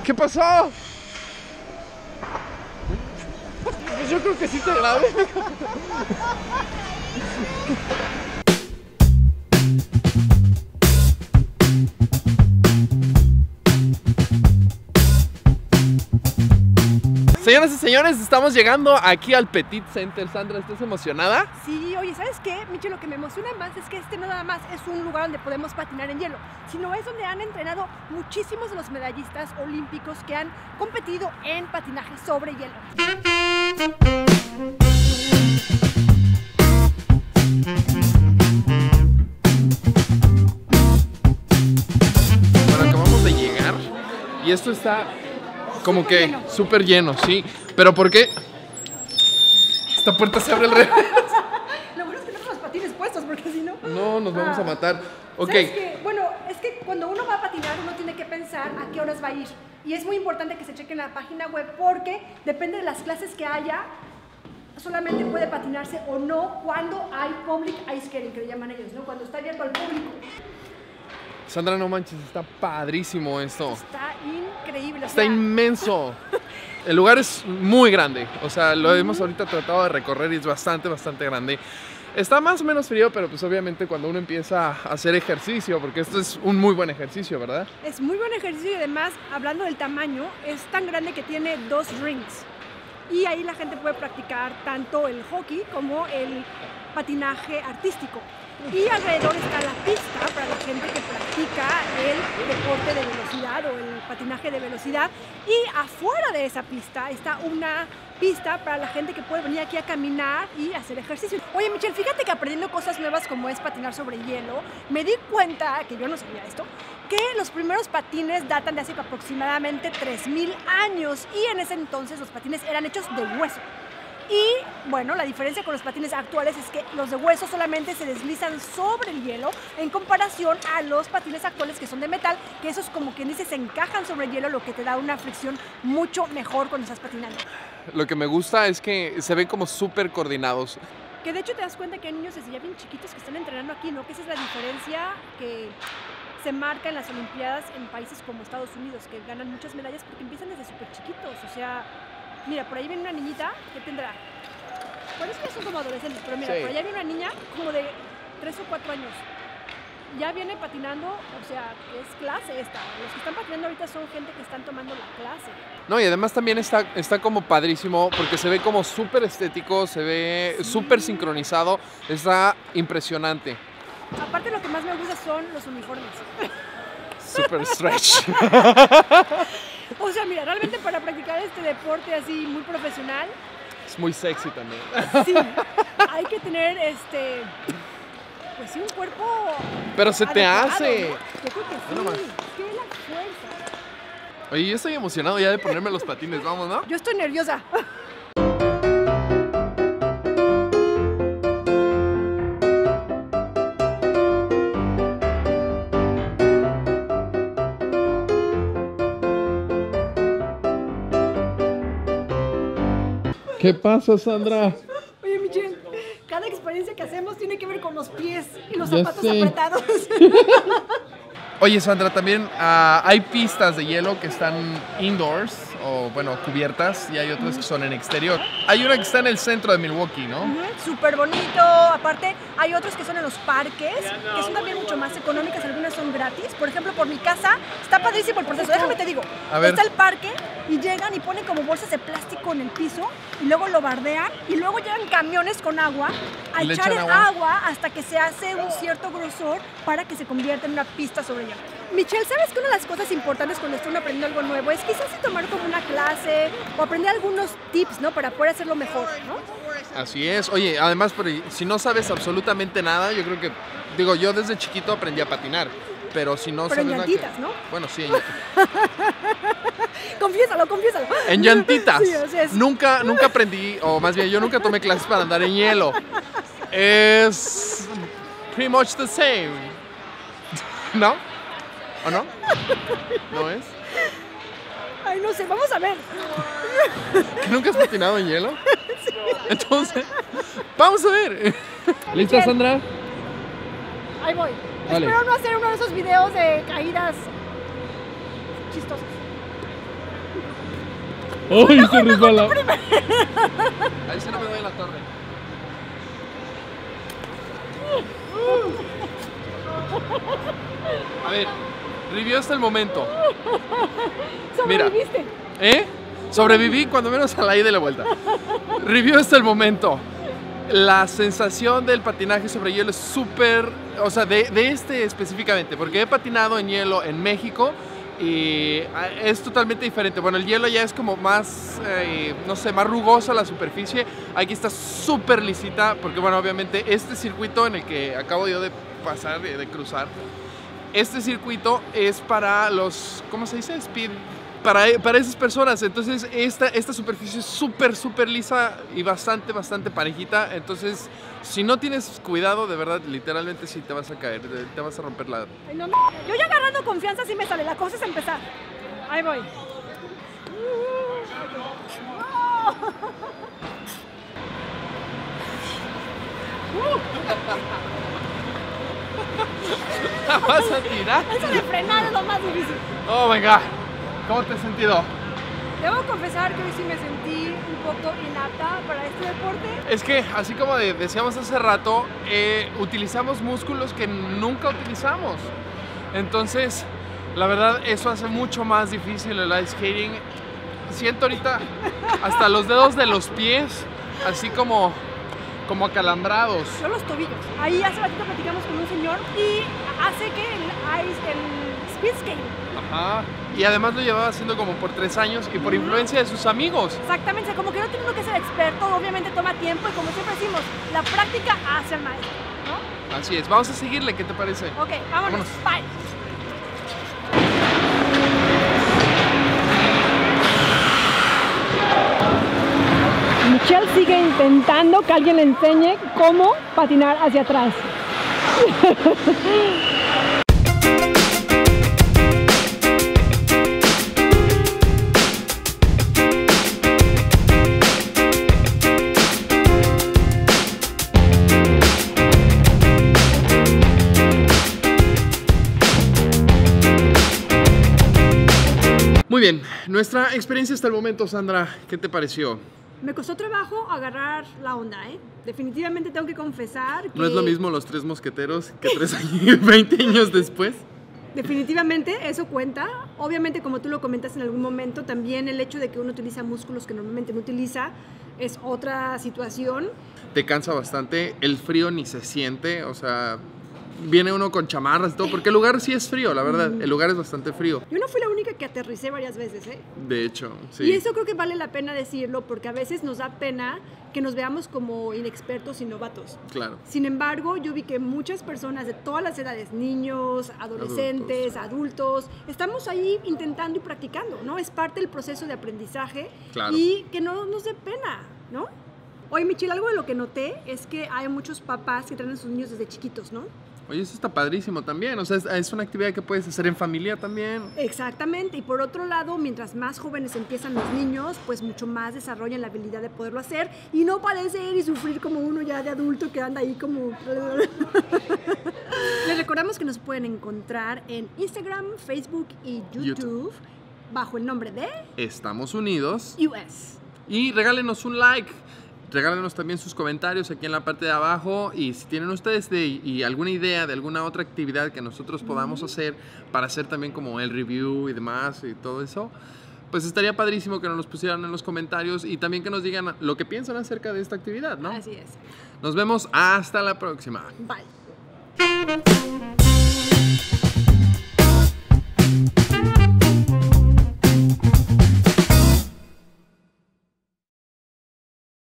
¿Qué pasó? Pues yo creo que sí te grabé. Señoras y señores, estamos llegando aquí al Petit Center. Sandra, ¿estás emocionada? Sí, oye, ¿sabes qué, Michel? Lo que me emociona más es que este no nada más es un lugar donde podemos patinar en hielo, sino es donde han entrenado muchísimos de los medallistas olímpicos que han competido en patinaje sobre hielo. Bueno, acabamos de llegar y esto está como que súper lleno, sí. ¿Pero por qué? Esta puerta se abre al revés. Lo bueno es que no tenemos patines puestos, porque si no... No, nos vamos a matar. Ok. ¿Sabes qué? Bueno, es que cuando uno va a patinar, uno tiene que pensar a qué horas va a ir. Y es muy importante que se cheque en la página web, porque depende de las clases que haya, solamente puede patinarse o no cuando hay public ice skating, que le llaman ellos, ¿no? Cuando está abierto al público. Sandra, no manches, está padrísimo esto. Está increíble. Está inmenso. El lugar es muy grande. O sea, lo hemos ahorita tratado de recorrer y es bastante grande. Está más o menos frío, pero pues obviamente cuando uno empieza a hacer ejercicio, porque esto es un muy buen ejercicio, ¿verdad? Es muy buen ejercicio y además, hablando del tamaño, es tan grande que tiene 2 rings. Y ahí la gente puede practicar tanto el hockey como el patinaje artístico. Y alrededor está la pista para la gente que practica el deporte de velocidad o el patinaje de velocidad. Y afuera de esa pista está una pista para la gente que puede venir aquí a caminar y hacer ejercicio. Oye, Michelle, fíjate que aprendiendo cosas nuevas como es patinar sobre hielo, me di cuenta, que yo no sabía esto, que los primeros patines datan de hace aproximadamente 3000 años y en ese entonces los patines eran hechos de hueso. Y bueno, la diferencia con los patines actuales es que los de hueso solamente se deslizan sobre el hielo en comparación a los patines actuales que son de metal, que esos, como quien dice, se encajan sobre el hielo, lo que te da una fricción mucho mejor cuando estás patinando. Lo que me gusta es que se ven como súper coordinados. Que de hecho te das cuenta que hay niños desde ya bien chiquitos que están entrenando aquí, ¿no? Que esa es la diferencia que se marca en las Olimpiadas en países como Estados Unidos, que ganan muchas medallas porque empiezan desde súper chiquitos, o sea... Mira, por ahí viene una niñita que tendrá, bueno, es que son como adolescentes, pero mira, sí, por allá viene una niña como de 3 o 4 años. Ya viene patinando, o sea, es clase esta. Los que están patinando ahorita son gente que están tomando la clase. No, y además también está como padrísimo porque se ve como súper estético, se ve súper sincronizado, está impresionante. Aparte, lo que más me gusta son los uniformes. Super stretch. O sea, mira, realmente para practicar este deporte así muy profesional... Es muy sexy también. Sí, hay que tener pues sí, un cuerpo... Pero se te hace. ¿No? Yo creo que sí, que la fuerza. Oye, yo estoy emocionado ya de ponerme los patines, vamos, ¿no? Yo estoy nerviosa. ¿Qué pasa, Sandra? Oye, Michelle, cada experiencia que hacemos tiene que ver con los pies y los zapatos apretados. Oye, Sandra, también hay pistas de hielo que están indoors, o bueno, cubiertas, y hay otras que son en exterior. Hay una que está en el centro de Milwaukee, ¿no? Súper bonito. Aparte, hay otros que son en los parques, que son también mucho más económicas, algunas son gratis. Por ejemplo, por mi casa, está padrísimo el proceso. Déjame te digo, está el parque y llegan y ponen como bolsas de plástico en el piso y luego lo bardean y luego llegan camiones con agua a echar agua hasta que se hace un cierto grosor para que se convierta en una pista sobre hielo. Michelle, ¿sabes que una de las cosas importantes cuando estoy aprendiendo algo nuevo es quizás tomar como una clase o aprender algunos tips, ¿no? Para poder hacerlo mejor, ¿no? Así es. Oye, además, si no sabes absolutamente nada, yo creo que, digo, yo desde chiquito aprendí a patinar, pero si no sabes en llantitas, nada, ¿no? Bueno, sí, Confiésalo. En llantitas. Sí, o sea, Nunca aprendí, o más bien, yo nunca tomé clases para andar en hielo. Es pretty much the same. ¿No? ¿O no? ¿No es? Ay, no sé, vamos a ver. ¿Nunca has patinado en hielo? Sí. Entonces, vamos a ver. ¿Lista, Sandra? Ahí voy. Dale. Espero no hacer uno de esos videos de caídas chistosas. ¡Ay, se resbala! Ahí se no me doy la torre. A ver, review hasta el momento. Mira, ¿Sobreviviste? Sobreviví cuando menos a la ida y la vuelta. Review hasta el momento. La sensación del patinaje sobre hielo es súper, o sea, de este específicamente, porque he patinado en hielo en México y es totalmente diferente. Bueno, el hielo ya es como más, no sé, más rugosa la superficie. Aquí está súper lisita, porque bueno, obviamente este circuito en el que acabo yo de pasar, de cruzar, este circuito es para los, ¿cómo se dice? Speed. Para esas personas, entonces esta superficie es súper lisa y bastante parejita, entonces si no tienes cuidado, de verdad, literalmente sí te vas a caer, te vas a romper la... Ay, no, yo ya agarrando confianza sí me sale, la cosa es empezar. Ahí voy. ¿La vas a tirar? Eso de frenar es lo más difícil. Oh my god, ¿cómo te has sentido? Debo confesar que hoy sí me sentí un poco inapta para este deporte. Es que, así como decíamos hace rato, utilizamos músculos que nunca utilizamos. Entonces, la verdad, eso hace mucho más difícil el ice skating. Siento ahorita hasta los dedos de los pies, así como acalambrados. Yo los tobillos. Ahí hace ratito platicamos con un señor y hace que el speed skating. Ajá. Y además lo llevaba haciendo como por 3 años y por influencia de sus amigos. Exactamente, como que no tiene uno que ser experto, obviamente toma tiempo y como siempre decimos, la práctica hace al maestro, ¿no? Así es, vamos a seguirle, ¿qué te parece? Ok, vámonos. Bye. Michelle sigue intentando que alguien le enseñe cómo patinar hacia atrás. Muy bien, nuestra experiencia hasta el momento, Sandra, ¿qué te pareció? Me costó trabajo agarrar la onda, ¿eh? Definitivamente tengo que confesar que... ¿No es lo mismo los 3 mosqueteros que 20 años después? Definitivamente eso cuenta. Obviamente, como tú lo comentas en algún momento, también el hecho de que uno utiliza músculos que normalmente no utiliza es otra situación. Te cansa bastante, el frío ni se siente, o sea, viene uno con chamarras y todo, porque el lugar sí es frío, la verdad, el lugar es bastante frío. Yo no fui la única que aterricé varias veces, ¿eh? De hecho, sí. Y eso creo que vale la pena decirlo, porque a veces nos da pena que nos veamos como inexpertos y novatos. Claro. Sin embargo, yo vi que muchas personas de todas las edades, niños, adolescentes, adultos, estamos ahí intentando y practicando, ¿no? Es parte del proceso de aprendizaje. Claro. Y que no nos dé pena, ¿no? Oye, Michelle, algo de lo que noté es que hay muchos papás que traen a sus niños desde chiquitos, ¿no? Oye, eso está padrísimo también, o sea, es una actividad que puedes hacer en familia también. Exactamente, y por otro lado, mientras más jóvenes empiezan los niños, pues mucho más desarrollan la habilidad de poderlo hacer y no padecer y sufrir como uno ya de adulto que anda ahí como... Les recordamos que nos pueden encontrar en Instagram, Facebook y YouTube bajo el nombre de... Estamos Unidos. US. Y regálenos un like. Regálenos también sus comentarios aquí en la parte de abajo y si tienen ustedes y alguna idea de alguna otra actividad que nosotros podamos hacer para hacer también como el review y demás y todo eso, pues estaría padrísimo que nos los pusieran en los comentarios y también que nos digan lo que piensan acerca de esta actividad, ¿no? Así es. Nos vemos hasta la próxima. Bye.